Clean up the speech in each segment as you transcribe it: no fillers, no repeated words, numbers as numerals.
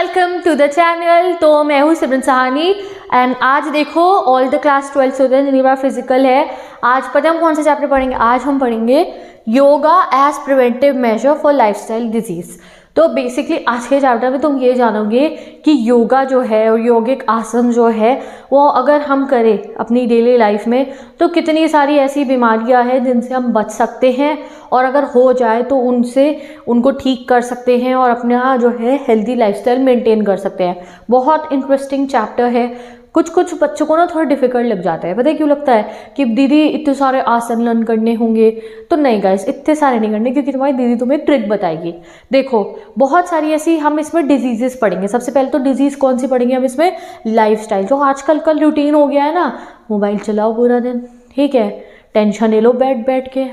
Welcome to the channel. तो मैं हूँ सिमरन सहानी एंड आज देखो ऑल द क्लास 12 स्टूडेंट जिनकी बार फिजिकल है। आज पता है हम कौन सा चैप्टर पढ़ेंगे? आज हम पढ़ेंगे yoga as preventive measure for lifestyle disease. तो बेसिकली आज के चैप्टर में तुम ये जानोगे कि योगा जो है और योगिक आसन जो है वो अगर हम करें अपनी डेली लाइफ में तो कितनी सारी ऐसी बीमारियां हैं जिनसे हम बच सकते हैं और अगर हो जाए तो उनको ठीक कर सकते हैं और अपना जो है हेल्दी लाइफस्टाइल मेंटेन कर सकते हैं। बहुत इंटरेस्टिंग चैप्टर है। कुछ बच्चों को ना थोड़ा डिफिकल्ट लग जाता है। पता है क्यों लगता है कि दीदी इतने सारे आसन लर्न करने होंगे? तो नहीं गाइस, इतने सारे नहीं करने, क्योंकि तुम्हारी दीदी तुम्हें ट्रिक बताएगी। देखो बहुत सारी ऐसी हम इसमें डिजीजेस पढ़ेंगे। सबसे पहले तो डिजीज कौन सी पढ़ेंगे हम इसमें? लाइफस्टाइल। जो आजकल का रूटीन हो गया है ना, मोबाइल चलाओ पूरा दिन, ठीक है, टेंशन ले लो बैठ बैठ के,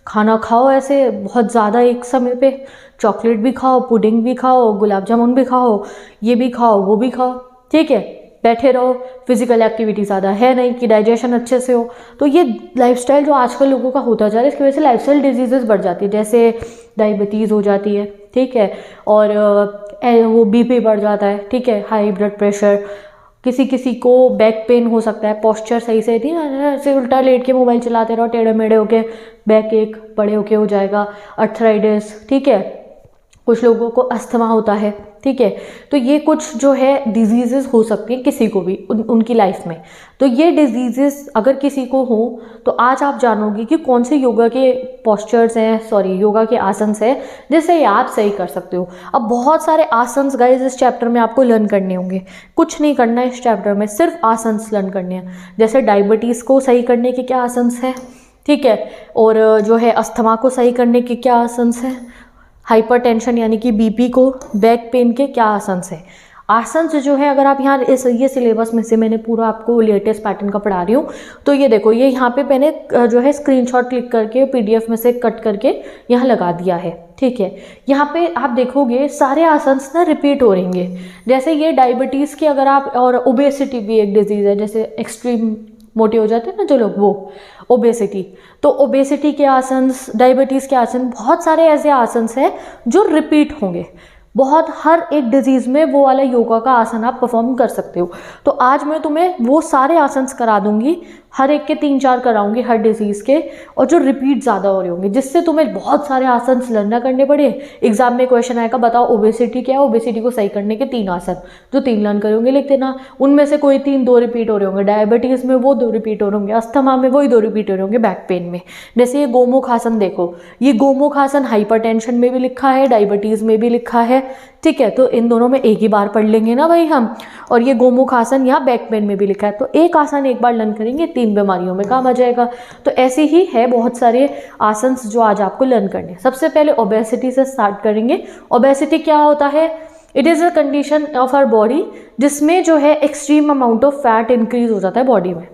खाना खाओ ऐसे बहुत ज़्यादा एक समय पे, चॉकलेट भी खाओ, पुडिंग भी खाओ, गुलाब जामुन भी खाओ, ये भी खाओ वो भी खाओ, ठीक है, बैठे रहो, फिजिकल एक्टिविटी ज़्यादा है नहीं कि डाइजेशन अच्छे से हो। तो ये लाइफस्टाइल जो आजकल लोगों का होता जा रहा है, इसकी वजह से लाइफस्टाइल डिजीजेस बढ़ जाती है, जैसे डायबिटीज़ हो जाती है, ठीक है, और वो बीपी बढ़ जाता है, ठीक है, हाई ब्लड प्रेशर, किसी किसी को बैक पेन हो सकता है, पोस्चर सही से थी ना, ऐसे उल्टा लेट के मोबाइल चलाते रहो, टेढ़े मेढ़े होके बैक एक बड़े होके हो जाएगा, अर्थराइटिस, ठीक है, कुछ लोगों को अस्थमा होता है, ठीक है। तो ये कुछ जो है डिजीजेस हो सकती हैं किसी को भी उनकी लाइफ में। तो ये डिजीजेस अगर किसी को हो तो आज आप जानोगे कि कौन से योगा के पोस्चर्स हैं, योगा के आसन्स हैं जिससे ये आप सही कर सकते हो। अब बहुत सारे आसन्स गाइस इस चैप्टर में आपको लर्न करने होंगे। कुछ नहीं करना है इस चैप्टर में, सिर्फ आसन्स लर्न करने हैं। जैसे डायबिटीज़ को सही करने के क्या आसन्स हैं, ठीक है, और जो है अस्थमा को सही करने के क्या आसन्स हैं, हाइपरटेंशन यानी कि बीपी को, बैक पेन के क्या आसन्स है। आसन्स जो है अगर आप यहाँ ये सिलेबस में से मैंने पूरा आपको लेटेस्ट पैटर्न का पढ़ा रही हूँ, तो ये देखो ये यहाँ पे मैंने जो है स्क्रीनशॉट क्लिक करके पीडीएफ में से कट करके यहाँ लगा दिया है, ठीक है। यहाँ पे आप देखोगे सारे आसन्स ना रिपीट हो रहेंगे। जैसे ये डायबिटीज़ के अगर आप, और ओबेसिटी भी एक डिजीज़ है, जैसे एक्सट्रीम मोटे हो जाते हैं ना जो लोग, वो ओबेसिटी। तो ओबेसिटी के आसन्स, डायबिटीज़ के आसन, बहुत सारे ऐसे आसन्स हैं जो रिपीट होंगे। बहुत हर एक डिजीज़ में वो वाला योगा का आसन आप परफॉर्म कर सकते हो। तो आज मैं तुम्हें वो सारे आसन्स करा दूंगी, हर एक के 3-4 कराऊंगी हर डिजीज़ के, और जो रिपीट ज़्यादा हो रहे होंगे, जिससे तुम्हें बहुत सारे आसन्स लर्न ना करने पड़े। एग्जाम में क्वेश्चन आएगा बताओ ओबेसिटी क्या है, ओबेसिटी को सही करने के 3 आसन, जो 3 लर्न करोगे लिख देना। उनमें से कोई 3-2 रिपीट हो रहे होंगे, डायबिटीज़ में वो 2 रिपीट हो रहे होंगे, अस्थमा में वही 2 रिपीट हो रहे होंगे, बैक पेन में। जैसे ये गोमुख आसन देखो, ये गोमुख आसन हाइपरटेंशन में भी लिखा है, डायबिटीज़ में भी लिखा है, ठीक है। तो इन दोनों में एक ही बार पढ़ लेंगे ना भाई हम। और ये गोमुख आसन यहाँ बैक पेन में भी लिखा है, तो एक आसन एक बार लर्न करेंगे, 3 बीमारियों में काम आ जाएगा। तो ऐसे ही है बहुत सारे आसन्स जो आज आपको लर्न करने हैं। सबसे पहले ओबेसिटी से स्टार्ट करेंगे। ओबेसिटी क्या होता है? It is a condition of our body जिसमें जो है extreme amount of fat increase हो जाता है बॉडी में,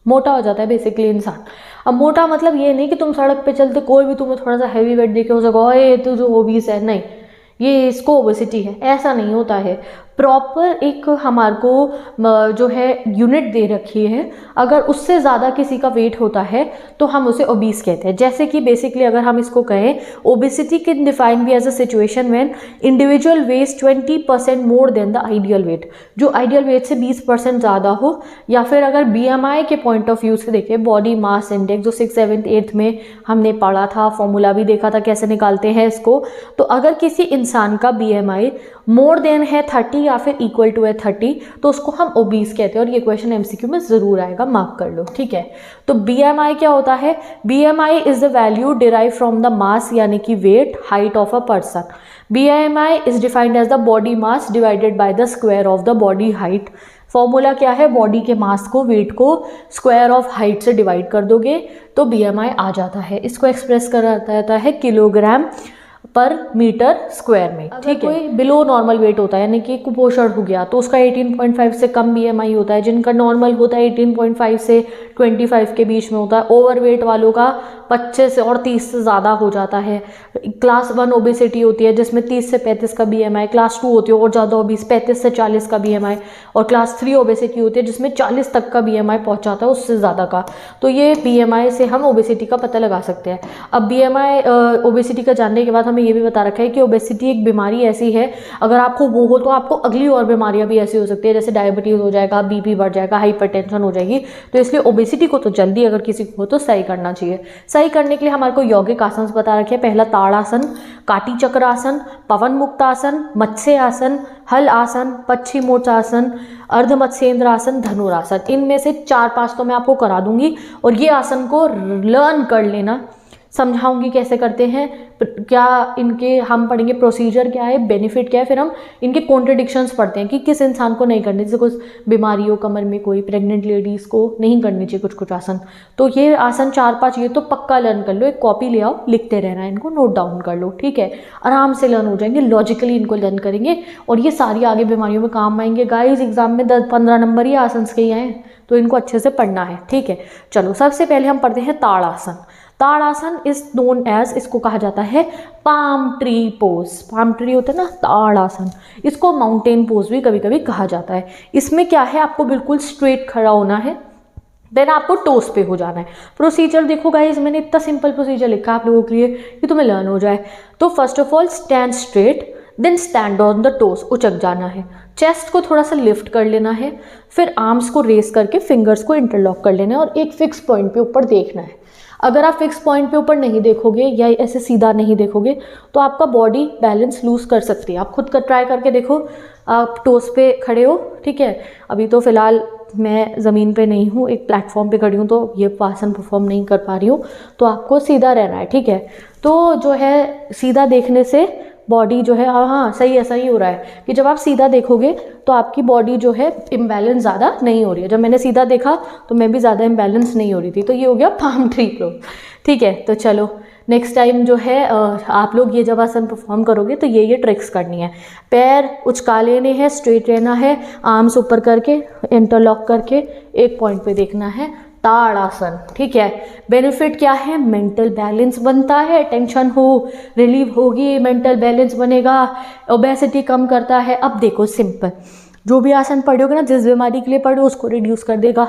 मोटा हो जाता है बेसिकली इंसान। अब मोटा मतलब ये नहीं कि तुम सड़क पे चलते कोई भी तुम्हें थोड़ा सा हैवी वेट देखे हो सको ये तो जो ओबीस है, नहीं, ये इसको ओबेसिटी है, ऐसा नहीं होता है। प्रॉपर एक हमारे को जो है यूनिट दे रखी है, अगर उससे ज़्यादा किसी का वेट होता है तो हम उसे ओबीस कहते हैं। जैसे कि बेसिकली अगर हम इसको कहें, obesity can define be as a situation when individual weighs 20% more than the ideal weight, जो आइडियल वेट से 20% ज़्यादा हो। या फिर अगर बीएमआई के पॉइंट ऑफ व्यू से देखें, बॉडी मास इंडेक्स, जो 6th, 7th, 8th में हमने पढ़ा था, फॉर्मूला भी देखा था कैसे निकालते हैं इसको। तो अगर किसी इंसान का बीएमआई मोर देन है 30 या फिर इक्वल टू है 30 तो उसको हम ओबीस कहते हैं। और ये क्वेश्चन एमसीक्यू में ज़रूर आएगा, मार्क कर लो, ठीक है। तो बीएमआई क्या होता है? BMI is the value derive from the mass यानी कि weight, height of a person. BMI is defined as the body mass divided by the square of the body height. Formula क्या है? बॉडी के mass को, weight को square of height से divide कर दोगे तो बीएमआई आ जाता है। इसको एक्सप्रेस करा जाता है किलोग्राम पर मीटर स्क्वायर में, ठीक है। कोई बिलो नॉर्मल वेट होता है यानी कि कुपोषण हो गया तो उसका 18.5 से कम बीएमआई होता है। जिनका नॉर्मल होता है 18.5 से 25 के बीच में होता है। ओवरवेट वालों का 25 से और 30 से ज़्यादा हो जाता है। क्लास 1 ओबेसिटी होती है जिसमें 30 से 35 का बीएमआई, क्लास 2 होती है और ज़्यादा ओबीस 35 से 40 का बीएमआई, और क्लास 3 ओबेसिटी होती है जिसमें 40 तक का बीएमआई पहुंच जाता है, उससे ज़्यादा का। तो ये बीएमआई से हम ओबेसिटी का पता लगा सकते हैं। अब बीएमआई ओबेसिटी का जानने के बाद हमें ये भी बता रखा है कि ओबेसिटी एक बीमारी ऐसी है, अगर आपको वो हो तो आपको अगली और बीमारियां भी ऐसी हो सकती है, जैसे डायबिटीज़ हो जाएगा, बीपी बढ़ जाएगा, हाइपरटेंशन हो जाएगी। तो इसलिए ओबेसिटी को तो जल्दी अगर किसी को हो तो सही करना चाहिए। सही करने के लिए हमारे को यौगिक आसन बता रखे हैं। पहला ताड़ासन, काटी चक्र आसन, पवन मुक्त आसन, मत्स्य आसन, हल आसन, पश्चिमोत्तासन, अर्ध मत्स्येंद्र आसन, धनुरासन। इनमें से 4-5 तो मैं आपको करा दूंगी और ये आसन को लर्न कर लेना, समझाऊंगी कैसे करते हैं, क्या इनके हम पढ़ेंगे प्रोसीजर क्या है, बेनिफिट क्या है, फिर हम इनके कॉन्ट्रडिक्शंस पढ़ते हैं कि किस इंसान को नहीं करनी, जैसे कुछ बीमारी हो कमर में, कोई प्रेग्नेंट लेडीज़ को नहीं करनी चाहिए कुछ कुछ आसन। तो ये आसन 4-5 ये तो पक्का लर्न कर लो, एक कॉपी ले आओ, लिखते रहना, इनको नोट डाउन कर लो, ठीक है। आराम से लर्न हो जाएंगे, लॉजिकली इनको लर्न करेंगे और ये सारी आगे बीमारियों में काम आएंगे। गाइस एग्जाम में 10-15 नंबर ही आसन के ही आए, तो इनको अच्छे से पढ़ना है, ठीक है। चलो सबसे पहले हम पढ़ते हैं ताड़ासन। ताड़ासन इज नोन एज, इसको कहा जाता है palm tree pose. Palm tree होता है ना, ताड़ासन। इसको माउंटेन पोज भी कभी कभी कहा जाता है। इसमें क्या है, आपको बिल्कुल स्ट्रेट खड़ा होना है, देन आपको टोस पे हो जाना है। प्रोसीजर देखो गाइस, मैंने इतना सिंपल प्रोसीजर लिखा आप लोगों के लिए कि तुम्हें लर्न हो जाए। तो first of all stand straight, then stand on the toes, उचक जाना है। चेस्ट को थोड़ा सा लिफ्ट कर लेना है, फिर आर्म्स को रेस करके फिंगर्स को इंटरलॉक कर लेना है और एक फिक्स पॉइंट पे ऊपर देखना है। अगर आप फिक्स पॉइंट पे ऊपर नहीं देखोगे या ऐसे सीधा नहीं देखोगे तो आपका बॉडी बैलेंस लूज कर सकती है। आप खुद का ट्राई करके देखो, आप टोस पे खड़े हो, ठीक है। अभी तो फिलहाल मैं ज़मीन पे नहीं हूँ, एक प्लेटफॉर्म पे खड़ी हूँ, तो ये आसन परफॉर्म नहीं कर पा रही हूँ, तो आपको सीधा रहना है, ठीक है। तो जो है सीधा देखने से बॉडी जो है, हाँ सही ऐसा ही हो रहा है कि जब आप सीधा देखोगे तो आपकी बॉडी जो है इम्बैलेंस ज़्यादा नहीं हो रही है। जब मैंने सीधा देखा तो मैं भी ज़्यादा इम्बैलेंस नहीं हो रही थी। तो ये हो गया पाम ट्री पोज, ठीक है। तो चलो नेक्स्ट टाइम जो है आप लोग ये जब आसन परफॉर्म करोगे तो ये ट्रिक्स करनी है। पैर उचका लेने हैं, स्ट्रेट रहना है, आर्म्स ऊपर करके इंटरलॉक करके एक पॉइंट पे देखना है। ताड़ासन, ठीक है। बेनिफिट क्या है, मेंटल बैलेंस बनता है, टेंशन हो रिलीव होगी, मेंटल बैलेंस बनेगा, ओबेसिटी कम करता है। अब देखो सिंपल, जो भी आसन पढ़ोगे ना, जिस बीमारी के लिए पढ़ो उसको रिड्यूस कर देगा।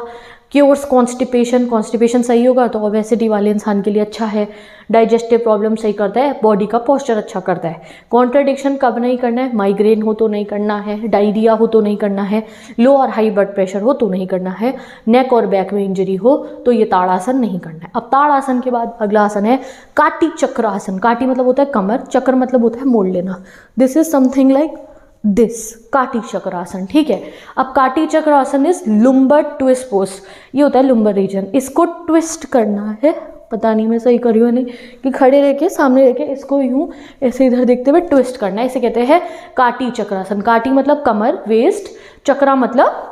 क्योर्स कॉन्स्टिपेशन सही होगा तो ओबेसिटी वाले इंसान के लिए अच्छा है। डाइजेस्टिव प्रॉब्लम सही करता है, बॉडी का पोस्चर अच्छा करता है। कॉन्ट्रडिक्शन कब नहीं करना है, माइग्रेन हो तो नहीं करना है, डायरिया हो तो नहीं करना है, लो और हाई ब्लड प्रेशर हो तो नहीं करना है, नेक और बैक में इंजरी हो तो ये ताड़ासन नहीं करना है। अब ताड़ासन के बाद अगला आसन है काटी चक्र आसन। काटी मतलब होता है कमर, चक्र मतलब होता है मोड़ लेना। This is something like this, काटी चक्रासन, ठीक है। अब काटी चक्रासन इज लुम्बर ट्विस्ट पोज, ये होता है लुम्बर रीजन। इसको ट्विस्ट करना है, पता नहीं मैं सही कर रही हूँ नहीं, कि खड़े रह के सामने रह के इसको यूं ऐसे इधर देखते हुए ट्विस्ट करना है, इसे कहते हैं काटी चक्रासन। काटी मतलब कमर, वेस्ट, चक्रा मतलब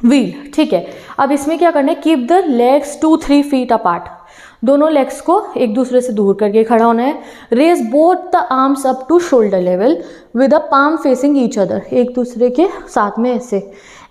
व्हील, ठीक है। अब इसमें क्या करना है, keep the legs 2-3 feet apart, दोनों लेग्स को एक दूसरे से दूर करके खड़ा होना है। Raise both the arms up to shoulder level with a palm facing each other, एक दूसरे के साथ में ऐसे,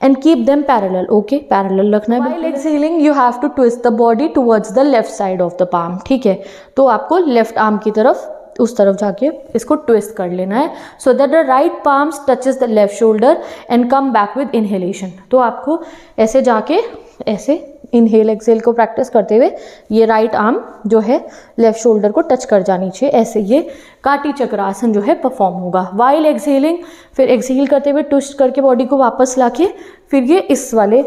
and keep them parallel, okay parallel रखना है। While exhaling you have to twist the body towards the left side of the palm, ठीक है। तो आपको लेफ्ट आर्म की तरफ, उस तरफ जाके इसको ट्विस्ट कर लेना है, so that the right palms touches the left shoulder and come back with inhalation. तो आपको ऐसे जाके ऐसे इनहेल एक्सेल को प्रैक्टिस करते हुए ये राइट आर्म जो है लेफ्ट शोल्डर को टच कर जानी चाहिए, ऐसे ये काटी चक्रासन जो है परफॉर्म होगा। वाइल एक्सहेलिंग, फिर एक्सहेल करते हुए ट्विस्ट करके बॉडी को वापस लाके फिर ये इस वाले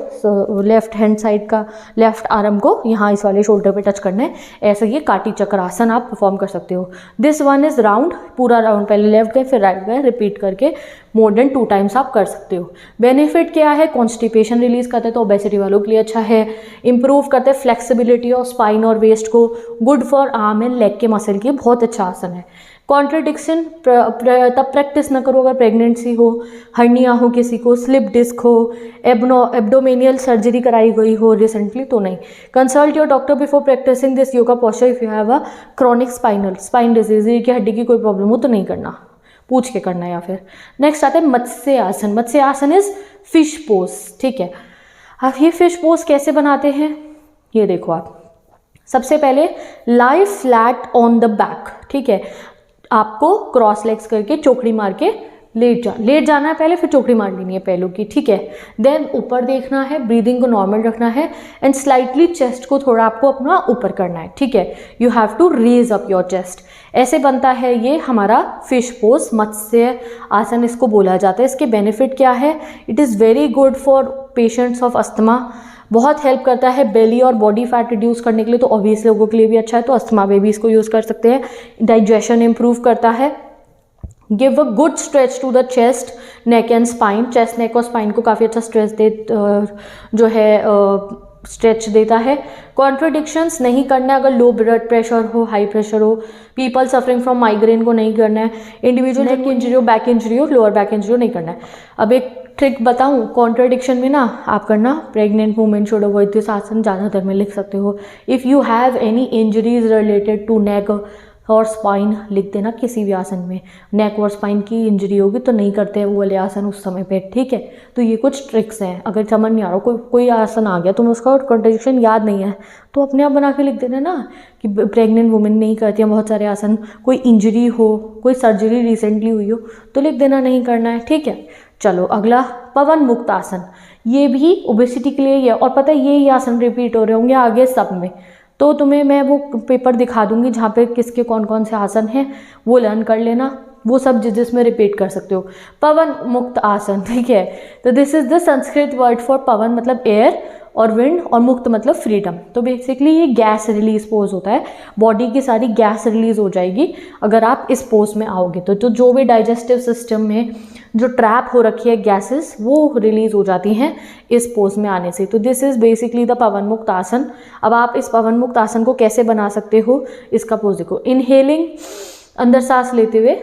लेफ्ट हैंड साइड का लेफ्ट आर्म को यहाँ इस वाले शोल्डर पे टच करना है, ऐसे ये काटी चक्रासन आप परफॉर्म कर सकते हो। दिस वन इज राउंड, पूरा राउंड, पहले लेफ्ट गए फिर राइट गए, रिपीट करके मोर देन 2 टाइम्स आप कर सकते हो। बेनिफिट क्या है, कॉन्स्टिपेशन रिलीज करते हैं तो ओबेसिटी वालों के लिए अच्छा है। इंप्रूव करते हैं फ्लेक्सिबिलिटी ऑफ स्पाइन और वेस्ट को, good for arm and leg के मसल की, बहुत अच्छा आसन है। कॉन्ट्रडिक्शन तब प्रैक्टिस ना करो अगर प्रेगनेंसी हो, हर्निया हो किसी को, स्लिप डिस्क हो, एब्डोमेनियल सर्जरी कराई गई हो रिसेंटली तो नहीं। Consult your doctor before practicing this yoga posture if you have a chronic spine disease, रीढ़ की हड्डी की कोई प्रॉब्लम हो तो नहीं करना, पूछ के करना। या फिर नेक्स्ट आता है मत्स्य आसन। मत्स्य आसन इज फिश पोज, ठीक है। अब ये फिश पोज कैसे बनाते हैं, ये देखो आप, सबसे पहले लाई फ्लैट ऑन द बैक, ठीक है। आपको क्रॉस लेग्स करके चौकड़ी मार के लेट जाना है पहले, फिर चौकड़ी मार लेनी है पैरों की, ठीक है। देन ऊपर देखना है, ब्रीदिंग को नॉर्मल रखना है एंड स्लाइटली चेस्ट को थोड़ा आपको अपना ऊपर करना है, ठीक है। You have to raise up your chest. ऐसे बनता है ये हमारा फिश पोज, मत्स्य आसन इसको बोला जाता है। इसके बेनिफिट क्या है? It is very good for patients of asthma, बहुत हेल्प करता है बेली और बॉडी फैट रिड्यूस करने के लिए, तो ऑब्वियस लोगों के लिए भी अच्छा है, तो अस्थमा में भी इसको यूज़ कर सकते हैं। डाइजेशन इंप्रूव करता है। Give a good stretch to the chest, neck and spine. Chest, neck और स्पाइन को काफ़ी अच्छा स्ट्रेच जो है स्ट्रेच देता है। कॉन्ट्रडिक्शंस नहीं करना है, अगर लो ब्लड प्रेशर हो, हाई प्रेशर हो, पीपल सफरिंग फ्रॉम माइग्रेन को नहीं करना है, इंडिविजुअल नेक इंजरी हो, बैक इंजरी हो, लोअर बैक इंजरी हो, नहीं करना है। अब एक ट्रिक बताऊं, कॉन्ट्रडिक्शन में ना आप करना, pregnant women should avoid this asana, ज़्यादातर में लिख सकते हो। If you have any injuries related to neck और स्पाइन, लिख देना किसी भी आसन में नेक और स्पाइन की इंजरी होगी तो नहीं करते हैं वो वाले आसन उस समय पे, ठीक है। तो ये कुछ ट्रिक्स हैं, अगर समझ नहीं आ रहा कोई आसन आ गया, तुम्हें उसका कॉन्ट्रडिक्शन याद नहीं है तो अपने आप बना के लिख देना ना कि प्रेग्नेंट वुमेन नहीं करती हैं बहुत सारे आसन, कोई इंजरी हो, कोई सर्जरी रिसेंटली हुई हो तो लिख देना नहीं करना है, ठीक है। चलो अगला, पवन मुक्त आसन। ये भी ओबेसिटी के लिए ही है, और पता है ये आसन रिपीट हो रहे होंगे आगे सब में, तो तुम्हें मैं वो पेपर दिखा दूंगी जहाँ पे किसके कौन कौन से आसन हैं, वो लर्न कर लेना, वो सब जिसमें रिपीट कर सकते हो। पवन मुक्त आसन, ठीक है। तो this is the Sanskrit word for pavan, मतलब एयर, और विंड, और मुक्त मतलब फ्रीडम। तो बेसिकली ये गैस रिलीज पोज होता है, बॉडी की सारी गैस रिलीज हो जाएगी अगर आप इस पोज में आओगे तो जो भी डाइजेस्टिव सिस्टम में जो ट्रैप हो रखी है गैसेस, वो रिलीज हो जाती हैं इस पोज में आने से। तो दिस इज बेसिकली द पवन मुक्त आसन। अब आप इस पवन मुक्त आसन को कैसे बना सकते हो, इसका पोज देखो। इनहेलिंग, अंदर सांस लेते हुए,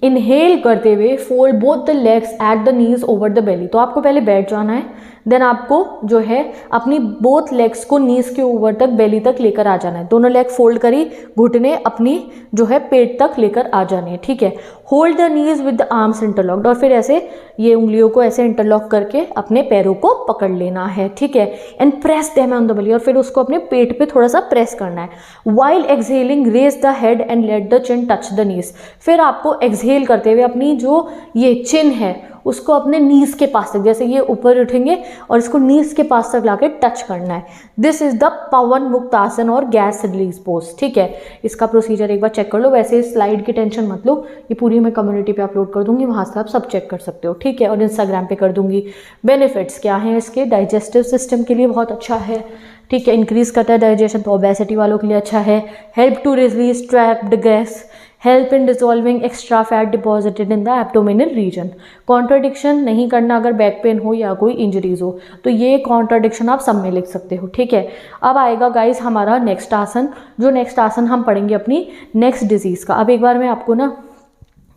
इनहेल करते हुए fold both the legs at the knees over the belly. तो आपको पहले बैठ जाना है, देन आपको जो है अपनी बोथ लेग्स को नीज के ऊपर तक, बेली तक लेकर आ जाना है। दोनों लेग फोल्ड करी, घुटने अपनी जो है पेट तक लेकर आ जाने हैं, ठीक है। Hold the knees with the arms interlocked, और फिर ऐसे ये उंगलियों को ऐसे इंटरलॉक करके अपने पैरों को पकड़ लेना है, ठीक है। And press them on the belly, और फिर उसको अपने पेट पे थोड़ा सा प्रेस करना है। While exhaling raise the head and let the chin touch the knees. फिर आपको एक्सहेल करते हुए अपनी जो ये चिन है उसको अपने नीज के पास तक, जैसे ये ऊपर उठेंगे और इसको नीज के पास तक लाके टच करना है। दिस इज द पवन मुक्त आसन और गैस रिलीज पोज, ठीक है। इसका प्रोसीजर एक बार चेक कर लो। वैसे स्लाइड की टेंशन मत लो, ये पूरी मैं कम्युनिटी पे अपलोड कर दूंगी, वहां से आप सब चेक कर सकते हो, ठीक है। और इंस्टाग्राम पे कर दूंगी। बेनिफिट्स क्या हैं इसके? डाइजेस्टिव सिस्टम के लिए बहुत अच्छा है, ठीक है। इंक्रीज करता है डाइजेशन, तो ओबेसिटी वालों के लिए अच्छा है। Help to release trapped gas, help in dissolving extra fat deposited in the abdominal region. Contradiction नहीं करना अगर बैक पेन हो या कोई इंजरीज हो, तो ये कॉन्ट्रडिक्शन आप सब में लिख सकते हो, ठीक है। अब आएगा गाइस हमारा नेक्स्ट आसन, जो नेक्स्ट आसन हम पढ़ेंगे अपनी नेक्स्ट डिजीज का। अब एक बार मैं आपको ना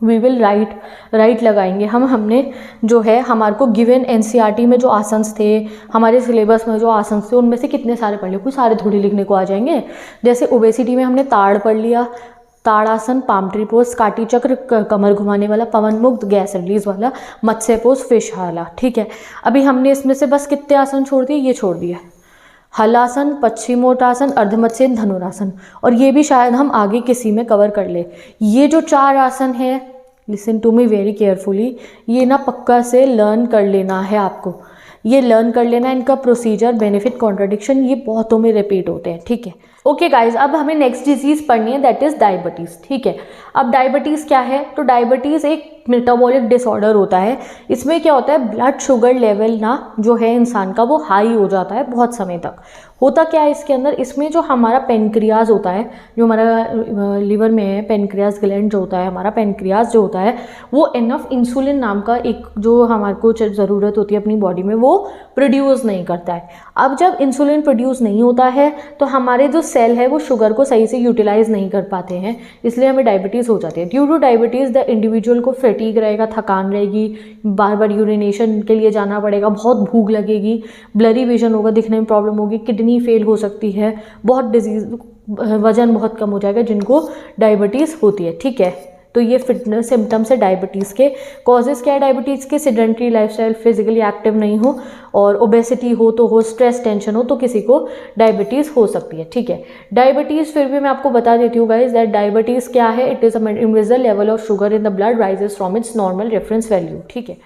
वी विल राइट लगाएंगे हमने जो है हमारे को गिवन एनसीईआरटी में जो आसन्स थे, हमारे सिलेबस में जो आसन्स थे, उनमें से कितने सारे पढ़ लिए, कोई सारे थोड़ी लिखने को आ जाएंगे। जैसे ओबेसिटी में हमने ताड़ पढ़ लिया, ताड़ासन, पाम ट्री पोज, काटी चक्र, कमर घुमाने वाला, पवन मुक्त, गैस रिलीज वाला, मत्स्य पोज, फिश वाला, ठीक है। अभी हमने इसमें से बस कितने आसन छोड़ दिए? ये छोड़ दिया, हलासन, पश्चिमोत्तासन, अर्धमत्स्य, धनुरासन, और ये भी शायद हम आगे किसी में कवर कर ले। ये जो 4 आसन है, listen to me very carefully, ये ना पक्का से लर्न कर लेना है आपको, ये लर्न कर लेना। इनका प्रोसीजर, बेनिफिट, कॉन्ट्रडिक्शन, ये बहुतों में रिपीट होते हैं, ठीक है। ओके गाइज, अब हमें नेक्स्ट डिजीज पढ़नी है, दैट इज डायबिटीज़, ठीक है। अब डायबिटीज़ क्या है? तो डायबिटीज़ एक मेटाबॉलिक डिसऑर्डर होता है। इसमें क्या होता है, ब्लड शुगर लेवल ना जो है इंसान का वो हाई हो जाता है बहुत समय तक। होता क्या है इसके अंदर, इसमें जो हमारा पेनक्रियाज होता है, जो हमारा लिवर में है, पेनक्रियाज ग्लैंड जो होता है, हमारा पेनक्रियाज जो होता है, वो इनफ इंसुलिन नाम का एक जो हमारे को ज़रूरत होती है अपनी बॉडी में, वो प्रोड्यूस नहीं करता है। अब जब इंसुलिन प्रोड्यूस नहीं होता है तो हमारे जो सेल है वो शुगर को सही से यूटिलाइज नहीं कर पाते हैं, इसलिए हमें डायबिटीज़ हो जाती है। Due two diabetes the individual को फैटीग रहेगा, थकान रहेगी, बार बार यूरिनेशन के लिए जाना पड़ेगा, बहुत भूख लगेगी, ब्लरी विजन होगा, दिखने में प्रॉब्लम होगी, किडनी फेल हो सकती है, बहुत डिजीज, वजन बहुत कम हो जाएगा जिनको डायबिटीज़ होती है, ठीक है। तो ये फिटनेस सिम्टम्स है डायबिटीज़ के। कॉजेज़ क्या है डायबिटीज़ के? सेडेंटरी लाइफस्टाइल, फिजिकली एक्टिव नहीं हो और ओबेसिटी हो तो हो, स्ट्रेस टेंशन हो तो किसी को डायबिटीज़ हो सकती है। ठीक है, डायबिटीज़ फिर भी मैं आपको बता देती हूँ गाइज दैट डायबिटीज़ क्या है? It is a increased level of sugar in the blood rises from its normal reference value. ठीक है,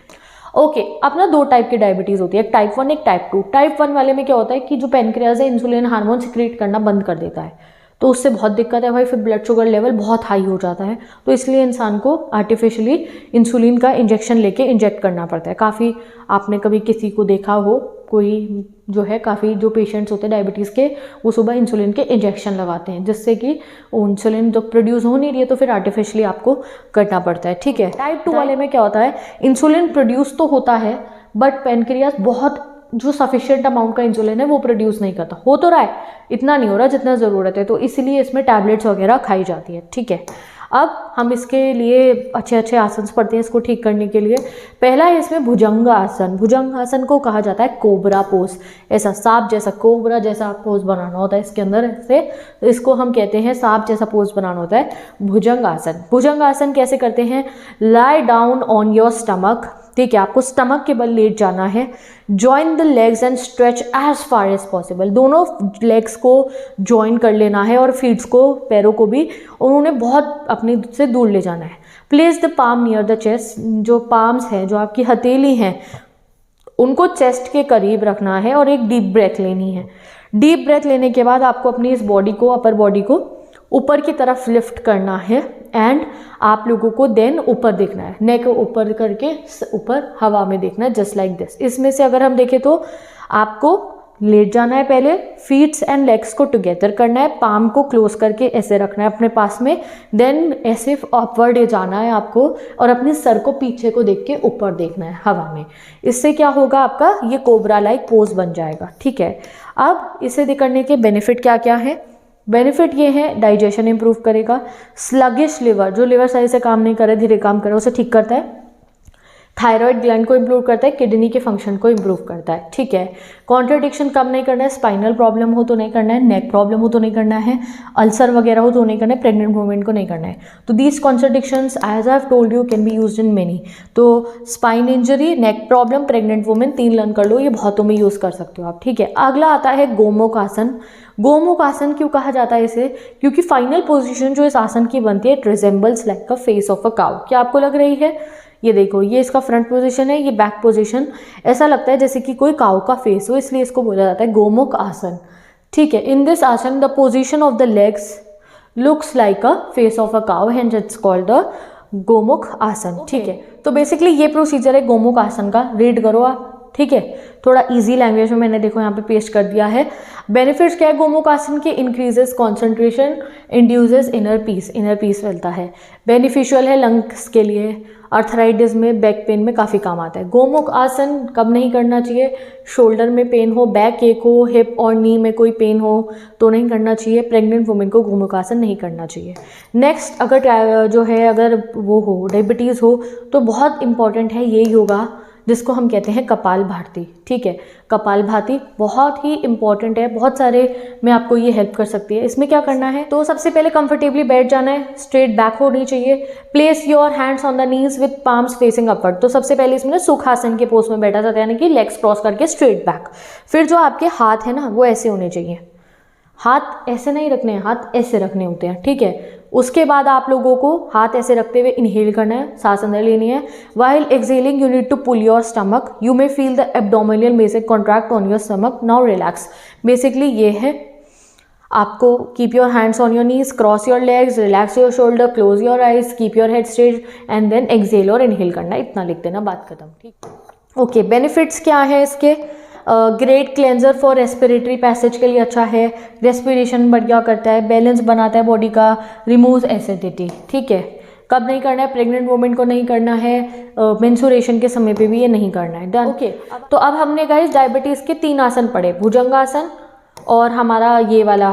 ओके अब ना दो टाइप की डायबिटीज़ होती है, एक टाइप 1 एक टाइप 2। टाइप 1 वाले में क्या होता है कि जो पेनक्रियाज है इंसुलिन हार्मोन सिक्रीट करना बंद कर देता है, तो उससे बहुत दिक्कत है भाई, फिर ब्लड शुगर लेवल बहुत हाई हो जाता है, तो इसलिए इंसान को आर्टिफिशियली इंसुलिन का इंजेक्शन लेके इंजेक्ट करना पड़ता है। काफ़ी आपने कभी किसी को देखा हो, कोई जो है काफ़ी जो पेशेंट्स होते हैं डायबिटीज़ के वो सुबह इंसुलिन के इंजेक्शन लगाते हैं, जिससे कि इंसुलिन जो प्रोड्यूस हो नहीं रही है तो फिर आर्टिफिशियली आपको करना पड़ता है। ठीक है, टाइप 2 वाले में क्या होता है? इंसुलिन प्रोड्यूस तो होता है बट पेनक्रियाज बहुत जो सफिशिएंट अमाउंट का इंसुलिन है वो प्रोड्यूस नहीं करता, हो तो रहा है, इतना नहीं हो रहा जितना ज़रूरत है, तो इसलिए इसमें टैबलेट्स वगैरह खाई जाती है। ठीक है, अब हम इसके लिए अच्छे अच्छे आसन पढ़ते हैं इसको ठीक करने के लिए। पहला है इसमें भुजंग आसन। भुजंग आसन को कहा जाता है कोबरा पोज, ऐसा सांप जैसा कोबरा जैसा पोज बनाना होता है इसके अंदर से, इसको हम कहते हैं सांप जैसा पोज बनाना होता है भुजंग आसन। भुजंग आसन कैसे करते हैं? Lie down on your stomach. ठीक है, आपको स्टमक के बल लेट जाना है। Join the legs and stretch as far as possible, दोनों लेग्स को जॉइन कर लेना है और फीट्स को, पैरों को भी उन्होंने बहुत अपने से दूर ले जाना है। Place the palm near the chest, जो पाम्स हैं, जो आपकी हथेली हैं, उनको चेस्ट के करीब रखना है और एक डीप ब्रेथ लेनी है। डीप ब्रेथ लेने के बाद आपको अपनी इस बॉडी को, अपर बॉडी को ऊपर की तरफ लिफ्ट करना है एंड आप लोगों को देन ऊपर देखना है, नेक ऊपर करके ऊपर हवा में देखना है, जस्ट लाइक दिस। इसमें से अगर हम देखें तो आपको लेट जाना है, पहले फीट्स एंड लेग्स को टुगेदर करना है, पाम को क्लोज करके ऐसे रखना है अपने पास में, देन ऐसे अपवर्ड जाना है आपको और अपने सर को पीछे को देख के ऊपर देखना है हवा में। इससे क्या होगा, आपका ये कोबरा लाइक पोज बन जाएगा। ठीक है, अब इसे करने के बेनिफिट क्या क्या है? बेनिफिट ये है, डाइजेशन इंप्रूव करेगा, स्लगिश लिवर, जो लिवर सही से काम नहीं करे, धीरे काम करे, उसे ठीक करता है, थायराइड ग्लैंड को इंप्रूव करता है, किडनी के फंक्शन को इंप्रूव करता है। ठीक है, कॉन्ट्रडिक्शन कम नहीं करना है, स्पाइनल प्रॉब्लम हो तो नहीं करना है, नेक प्रॉब्लम हो तो नहीं करना है, अल्सर वगैरह हो तो नहीं करना है, प्रेग्नेंट वुमेन को नहीं करना है। तो these contradictions as I have told you can be used in many. तो spine injury, neck problem, pregnant women, 3 learn कर लो, ये बहुतों में यूज़ कर सकते हो आप। ठीक है, अगला आता है गोमुख आसन। गोमुख आसन क्यों कहा जाता है इसे? क्योंकि फाइनल पोजीशन जो इस आसन की बनती है, it resembles like a face of a cow. क्या आपको लग रही है? ये देखो, ये इसका फ्रंट पोजीशन है, ये बैक पोजीशन, ऐसा लगता है जैसे कि कोई काउ का फेस हो, इसलिए इसको बोला जाता है गोमुख आसन। ठीक है, इन दिस आसन the position of the legs looks like a face of a cow and it's called the Gomukh आसन। ठीक है, तो बेसिकली ये प्रोसीजर है गोमुख आसन का, रीड करो आप। ठीक है, थोड़ा इजी लैंग्वेज में मैंने देखो यहाँ पे पेस्ट कर दिया है। बेनिफिट्स क्या है गोमुख आसन के? Increases concentration, induces inner peace मिलता है, बेनिफिशियल है लंग्स के लिए, अर्थराइटिस में, बैक पेन में काफ़ी काम आता है। गोमुख आसन कब नहीं करना चाहिए? शोल्डर में पेन हो, बैक एक हो, हिप और नी में कोई पेन हो तो नहीं करना चाहिए। प्रेग्नेंट वुमेन को गोमुख आसन नहीं करना चाहिए। नेक्स्ट, अगर जो है अगर वो हो डायबिटीज़ हो तो बहुत इंपॉर्टेंट है ये योगा जिसको हम कहते हैं कपाल भाती। ठीक है, कपाल भाती बहुत ही इंपॉर्टेंट है, बहुत सारे में आपको ये हेल्प कर सकती है। इसमें क्या करना है? तो सबसे पहले कंफर्टेबली बैठ जाना है, स्ट्रेट बैक होनी चाहिए। Place your hands on the knees with palms facing upward. तो सबसे पहले इसमें सुखासन के पोज में बैठा जाता है, यानी कि लेग्स क्रॉस करके स्ट्रेट बैक। फिर जो आपके हाथ है ना वो ऐसे होने चाहिए, हाथ ऐसे नहीं रखने हैं, हाथ ऐसे रखने होते हैं। ठीक है, उसके बाद आप लोगों को हाथ ऐसे रखते हुए इनहेल करना है, सांस अंदर लेनी है। While exhaling you need to pull your stomach, you may feel the abdominal muscle contract on your stomach, now relax. Basically ये है, आपको keep your hands on your knees, cross your legs, relax your shoulder, close your eyes, keep your head straight and then exhale और inhale करना है, इतना लिख देना, बात खत्म। ठीक, ओके, बेनिफिट्स क्या है इसके? Great cleanser for respiratory passage के लिए अच्छा है, रेस्पिरेशन बढ़िया करता है, बैलेंस बनाता है बॉडी का, रिमूव एसिडिटी। ठीक है, कब नहीं करना है? प्रेग्नेंट वुमेन को नहीं करना है, मेंस्ट्रुएशन के समय पे भी ये नहीं करना है। डन। ओके, तो अब हमने गाइस डायबिटीज़ के 3 आसन पढ़े, भुजंगासन और हमारा ये वाला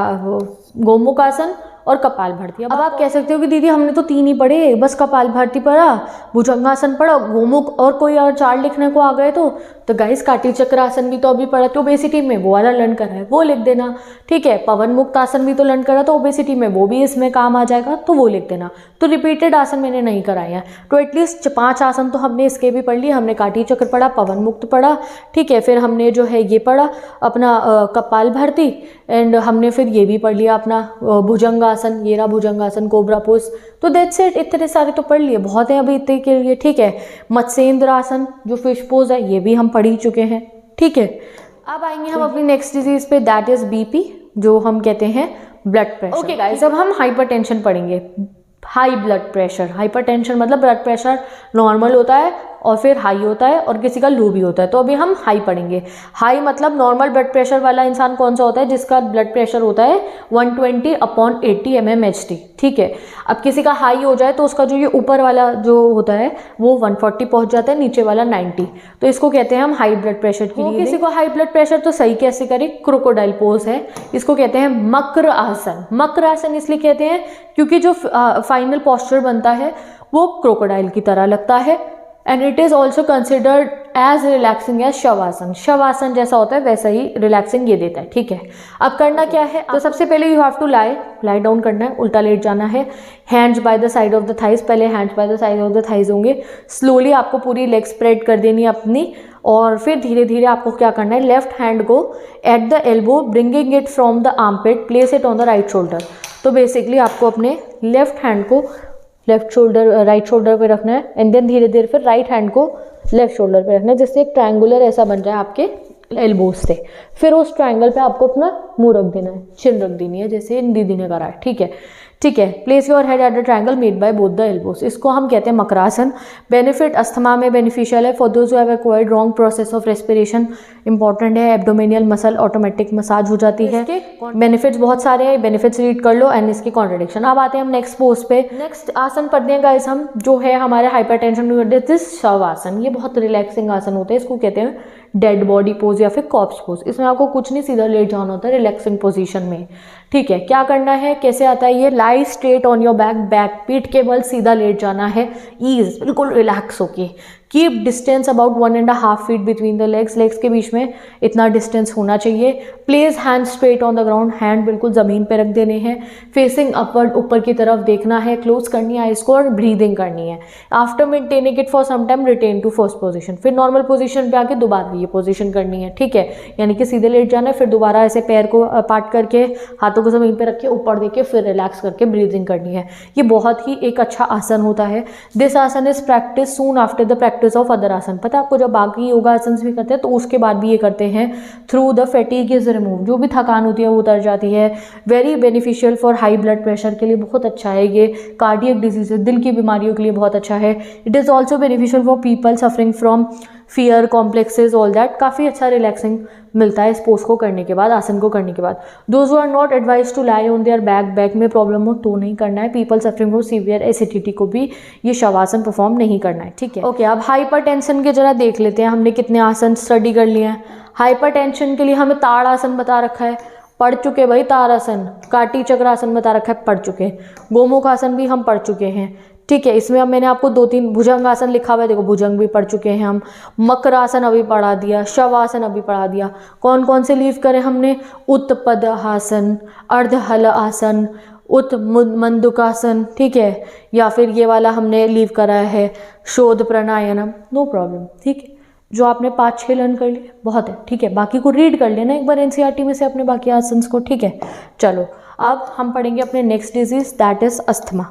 गोमुख आसन और कपालभाति। अब आप कह सकते हो कि दीदी हमने तो 3 ही पढ़े, बस कपालभाति पढ़ा, भुजंगासन पढ़ा, गोमुख और कोई और 4 लिखने को आ गए तो गाइस काटी चक्रासन भी तो अभी पढ़ा, तो ओबेसिटी में वो वाला लर्न करा है वो लिख देना, ठीक है। पवन मुक्त आसन भी तो लर्न करा, तो ओबेसिटी में वो भी इसमें काम आ जाएगा, तो वो लिख देना। तो रिपीटेड आसन मैंने नहीं कराए हैं, तो एटलीस्ट 5 आसन तो हमने इसके भी पढ़ लिए। हमने काटी चक्र पढ़ा, पवन मुक्त पढ़ा, ठीक है, फिर हमने जो है ये पढ़ा अपना कपालभाति, एंड हमने फिर ये भी पढ़ लिया अपना भुजंगासन, ये रहा भुजंगासन, कोबरा पोज। तो दैट्स इट, इतने सारे तो पढ़ लिए, बहुत है अभी इतने के लिए, ठीक है। मत्स्येंद्र आसन जो फिश पोज है ये भी हम पढ़ ही चुके हैं, ठीक है। अब आएंगे हम अपनी नेक्स्ट डिजीज पे, दैट इज बीपी, जो हम कहते हैं ब्लड प्रेशर। ओके गाइस, अब हम हाइपरटेंशन पढ़ेंगे। हाई ब्लड प्रेशर, हाइपरटेंशन मतलब ब्लड प्रेशर नॉर्मल होता है और फिर हाई होता है और किसी का लो भी होता है, तो अभी हम हाई पढ़ेंगे। हाई मतलब नॉर्मल ब्लड प्रेशर वाला इंसान कौन सा होता है, जिसका ब्लड प्रेशर होता है 120/80 mmHg, ठीक है। अब किसी का हाई हो जाए तो उसका जो ये ऊपर वाला जो होता है वो 140 पहुंच जाता है, नीचे वाला 90, तो इसको कहते हैं हम हाई ब्लड प्रेशर की रीडिंग। किसी को हाई ब्लड प्रेशर तो सही कैसे करें, क्रोकोडाइल पोज है, इसको कहते हैं मकर आसन। मकर आसन इसलिए कहते हैं क्योंकि जो फाइनल पोस्चर बनता है वो क्रोकोडाइल की तरह लगता है, and it is also considered as relaxing as Shavasana. शवासन जैसा होता है वैसा ही रिलैक्सिंग ये देता है, ठीक है। अब करना क्या है, तो सबसे पहले you have to lie down करना है, उल्टा लेट जाना है। Hands by the side of the thighs, पहले hands by the side of the thighs होंगे। स्लोली आपको पूरी लेग स्प्रेड कर देनी है अपनी, और फिर धीरे धीरे आपको क्या करना है, लेफ्ट हैंड को at the elbow bringing it from the armpit, place it on the right shoulder. तो बेसिकली आपको अपने लेफ्ट हैंड को लेफ्ट शोल्डर राइट शोल्डर पे रखना है, एंड देन धीरे धीरे फिर राइट हैंड को लेफ्ट शोल्डर पे रखना है, जिससे एक ट्रायंगुलर ऐसा बन जाए आपके एल्बोज से। फिर उस ट्रायंगल पे आपको अपना मुंह रख देना है, चिन रख देनी है, जैसे दीदी ने करा है, ठीक है, ठीक है। Place your head at the triangle made by both the elbows, इसको हम कहते हैं मकरासन। बेनिफिट अस्थमा में बेनिफिशियल है for those who have acquired wrong process of respiration, important है। एब्डोमिनियल मसल ऑटोमेटिक मसाज हो जाती है। बेनिफिट्स बहुत सारे हैं, बेनिफिट्स रीड कर लो एंड इसकी कॉन्ट्रडिक्शन। अब आते हैं हम नेक्स्ट पोज पे। नेक्स्ट आसन पढ़ते हैं गाइस हम, जो है हमारे हाइपरटेंशन में, दिस इज शवासन। ये बहुत रिलैक्सिंग आसन होता है, इसको कहते हैं डेड बॉडी पोज या फिर कॉप्स पोज। इसमें आपको कुछ नहीं, सीधा लेट जाना होता है रिलैक्सिंग पोजीशन में, ठीक है। क्या करना है, कैसे आता है ये, lie straight on your back, back पीठ के बल सीधा लेट जाना है, ईज बिल्कुल रिलैक्स होके। Keep distance about 1.5 feet between the legs, legs के बीच में इतना डिस्टेंस होना चाहिए। Place hand straight on the ground, hand बिल्कुल ज़मीन पे रख देने हैं। फेसिंग अपवर्ड, ऊपर की तरफ देखना है। क्लोज करनी है आइज को और ब्रीदिंग करनी है। After maintaining it for some time retain to first position, फिर नॉर्मल पोजीशन पे आके दोबारा ये पोजीशन करनी है, ठीक है। यानी कि सीधे लेट जाना है, फिर दोबारा ऐसे पैर को पार्ट करके हाथों को ज़मीन पे रख के ऊपर देके फिर रिलैक्स करके ब्रीदिंग करनी है। ये बहुत ही एक अच्छा आसन होता है। दिस आसन is practice soon after the practice of other आसन। पता है आपको, जब बाकी योगा आसन भी करते हैं तो उसके बाद भी ये करते हैं। Through the fatigue is remove, जो भी थकान होती है वो उतर जाती है। Very beneficial for high blood pressure के लिए बहुत अच्छा है ये। कार्डियक डिजीज, दिल की बीमारियों के लिए बहुत अच्छा है। It is also beneficial for people suffering from fear complexes, all that. काफ़ी अच्छा रिलैक्सिंग मिलता है इस पोज को करने के बाद, आसन को करने के बाद। Those who are not advise to lie on their back, back में प्रॉब्लम हो तो नहीं करना है। People suffering from severe acidity को भी ये शवासन परफॉर्म नहीं करना है, ठीक है। ओके, अब हाइपरटेंशन के जरा देख लेते हैं, हमने कितने आसन स्टडी कर लिए हैं। हाइपरटेंशन के लिए हमें ताड़ आसन बता रखा है, पढ़ चुके भाई। ताड़ासन, काटी चक्रासन बता रखा है, पढ़ चुके। गोमुख आसन भी हम पढ़ चुके हैं, ठीक है। इसमें अब मैंने आपको 2-3 भुजंग आसन लिखा हुआ है, देखो भुजंग भी पढ़ चुके हैं हम। मकरासन अभी पढ़ा दिया, शवासन अभी पढ़ा दिया। कौन कौन से लीव करें हमने, उत्पद आसन, अर्धहल आसन, मंदुकासन, ठीक है, या फिर ये वाला हमने लीव करा है शोध प्राणायाम, नो प्रॉब्लम, ठीक है। जो आपने 5-6 लर्न कर लिए बहुत है, ठीक है। बाकी को रीड कर लेना एक बार एनसीईआरटी में से अपने बाकी आसन्स को, ठीक है। चलो अब हम पढ़ेंगे अपने next disease, that is asthma.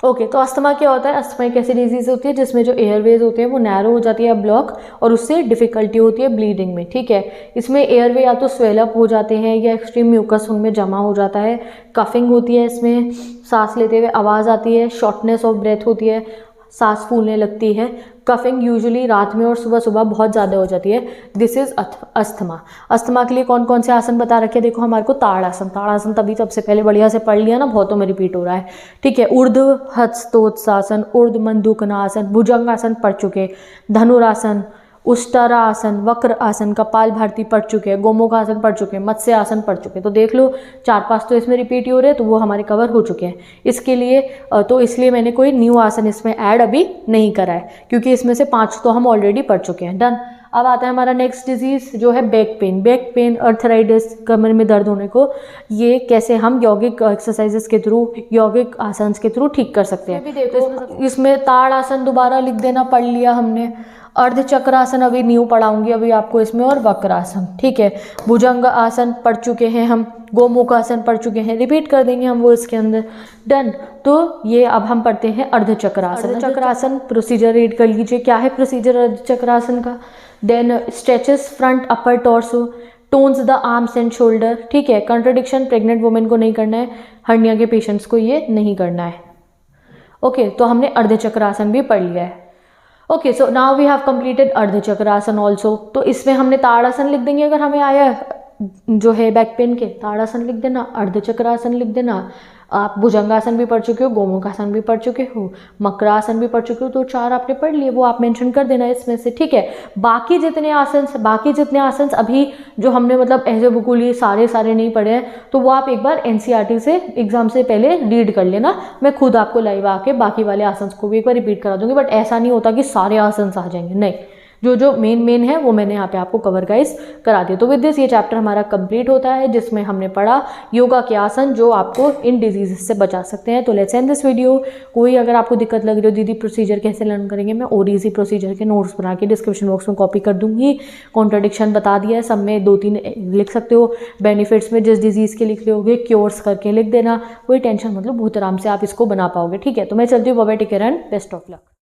Okay, तो अस्थमा क्या होता है, अस्थमा एक ऐसी डिजीज होती है जिसमें जो एयरवेज होते हैं वो नैरो हो जाती है, ब्लॉक, और उससे डिफिकल्टी होती है ब्लीडिंग में, ठीक है। इसमें एयरवे या तो स्वेलअप हो जाते हैं या एक्सट्रीम म्यूकस उनमें जमा हो जाता है। कफिंग होती है, इसमें सांस लेते हुए आवाज़ आती है। शॉर्टनेस ऑफ ब्रेथ होती है, सांस फूलने लगती है। कफिंग यूजुअली रात में और सुबह सुबह बहुत ज़्यादा हो जाती है। This is asthma. अस्थमा के लिए कौन कौन से आसन बता रखे, देखो हमारे को ताड़ासन। ताड़ासन तभी सबसे पहले बढ़िया से पढ़ लिया ना, बहुतों में रिपीट हो रहा है, ठीक है। ऊर्ध्व हस्तोत्सासन, ऊर्ध्व मंदुकनासन, भुजंगासन पढ़ चुके। धनुरासन, उष्टारा आसन, वक्र आसन, कपाल भारती पढ़ चुके हैं, गोमुख आसन पढ़ चुके हैं, मत्स्य आसन पढ़ चुके हैं। तो देख लो 4-5 तो इसमें रिपीट ही हो रहे हैं, तो वो हमारे कवर हो चुके हैं। इसके लिए तो इसलिए मैंने कोई न्यू आसन इसमें ऐड अभी नहीं करा है, क्योंकि इसमें से 5 तो हम ऑलरेडी पढ़ चुके हैं। डन। अब आता है हमारा नेक्स्ट डिजीज़ जो है back pain. Back pain, arthritis, कमर में दर्द होने को, ये कैसे हम यौगिक एक्सरसाइजेस के थ्रू, यौगिक आसन के थ्रू ठीक कर सकते हैं। देखो इसमें ताड़ आसन दोबारा लिख देना, पढ़ लिया हमने। अर्धचक्रासन अभी न्यू पढ़ाऊंगी अभी आपको इसमें, और वक्रासन, ठीक है। भुजंग आसन पढ़ चुके हैं हम, गोमुख आसन पढ़ चुके हैं, रिपीट कर देंगे हम वो इसके अंदर। डन। तो ये अब हम पढ़ते हैं अर्धचक्रासन। अर्धचक्रासन प्रोसीजर रीड कर लीजिए, क्या है प्रोसीजर अर्धचक्रासन का। Then stretches front upper torso, tones the arms and shoulder, ठीक है। कंट्रडिक्शन प्रेग्नेंट वुमेन को नहीं करना है, हर्निया के पेशेंट्स को ये नहीं करना है। ओके, तो हमने अर्धचक्रासन भी पढ़ लिया है। Okay, so now we have completed Ardhachakrasana also. तो इसमें हमने ताड़ासन लिख देंगे, अगर हमें आया जो है बैक पेन के, ताड़ासन लिख देना, अर्धचक्रासन लिख देना। आप भुजंगासन भी पढ़ चुके हो, गोमुखासन भी पढ़ चुके हो, मकरासन भी पढ़ चुके हो, तो 4 आपने पढ़ लिए, वो आप मेंशन कर देना इसमें से, ठीक है। बाकी जितने आसन अभी जो हमने मतलब ऐसे बुकुली सारे नहीं पढ़े हैं, तो वो आप एक बार एनसीईआरटी से एग्जाम से पहले रीड कर लेना। मैं खुद आपको लाइव आके बाकी वाले आसन को भी एक बार रिपीट करा दूंगी, बट ऐसा नहीं होता कि सारे आसन आ जाएंगे, नहीं। जो मेन है वो मैंने यहाँ पे आपको कवर गाइस करा दिया। तो विद दिस ये चैप्टर हमारा कंप्लीट होता है, जिसमें हमने पढ़ा योगा के आसन जो आपको इन डिजीजेस से बचा सकते हैं। तो लेट्स एंड दिस वीडियो। कोई अगर आपको दिक्कत लग रही हो दीदी प्रोसीजर कैसे लर्न करेंगे, मैं और इजी प्रोसीजर के नोट्स बना के डिस्क्रिप्शन बॉक्स में कॉपी कर दूंगी। कॉन्ट्राडिक्शन बता दिया है, सब में 2-3 लिख सकते हो। बेनिफिट्स में जिस डिजीज़ के लिख लोगे, क्योर्स करके लिख देना, कोई टेंशन मतलब बहुत आराम से आप इसको बना पाओगे, ठीक है। तो मैं चलती हूँ, bye bye, take care and best of luck.